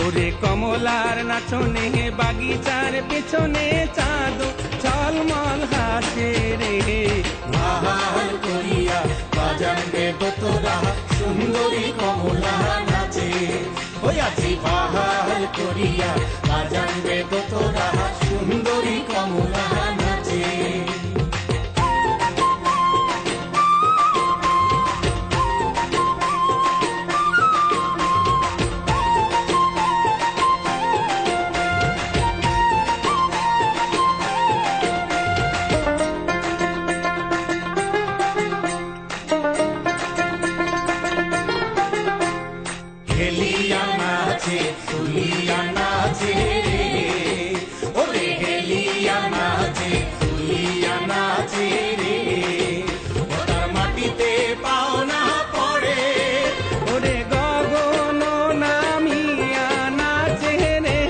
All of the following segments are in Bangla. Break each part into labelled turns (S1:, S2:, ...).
S1: ওরে কমলার নাচনে বাগিচার পেছনে চাঁদ ঝলমল হাসে রে।
S2: ভাহাল করিয়া বাজাবে তোরা সুন্দরী কমলা নাচে। ওই আজি ভাহাল করিয়া বাজাবে তোরা সুন্দরী কমলা নাচে। হেলিয়া নাচে ফুলিয়া নাচে রে, ওরে হেলিয়া নাচে ফুলিয়া নাচে রে। ওটার মাটিতে পাও না পড়ে,
S1: ওরে গগন নামিয়া নাচে রে,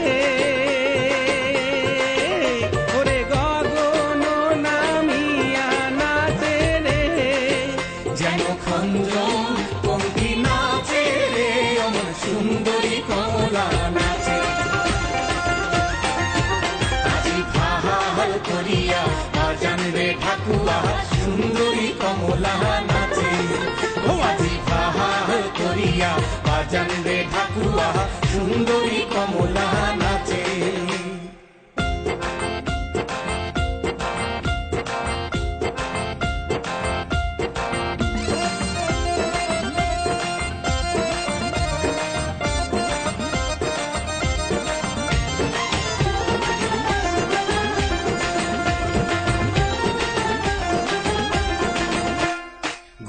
S1: ওরে গগন নামিয়া নাচে রে।
S2: যেন খঞ্জন পঙ্কি নাচে রে, অমন সুন্দরী কমলা নাচে। আজি ভাহাল করিয়া বাজানবে ঠাকুয়া সুন্দরী কমলা নাচে। ও আজি ভাহাল করিয়া বাজানবে ঠাকুয়া সুন্দরী কমলা নাচে।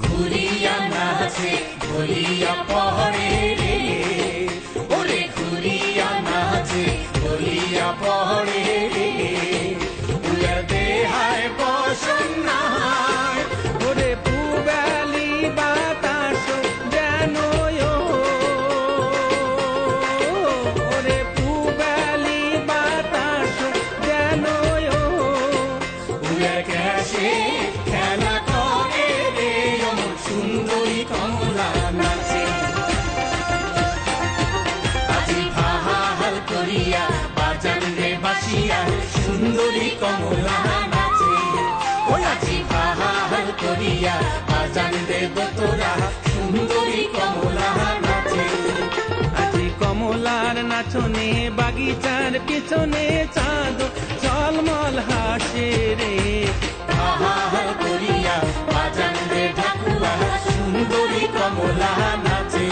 S2: ঘুরিয়া নাচে ঘুরিয়া পহরে রে, ওরে ঘুরিয়া নাচে ঘুরিয়া পহরে রে। উয়ার দেহায় বসন নাই,
S1: ওরে পুবালি বাতাস যেন ওরে পুবালি বাতাস যেন
S2: উয়ার ক্যাশে খেলা করে রে, অমন সুন্দরী কমলা নাচে। আজি ভাহাল করিয়া বাজানবে বাসিয়া সুন্দরী কমলা নাচে। ওই আজি ভাহাল করিয়া বাজানবে তোরা সুন্দরী কমলা নাচে।
S1: আজি কমলার নাচনে বাগিচার পিছনে চাঁদ ঝলমল হাসে রে।
S2: ভাহাল করিয়া বাজানবে ঠাকুয়া সুন্দরী কমলা নাচে।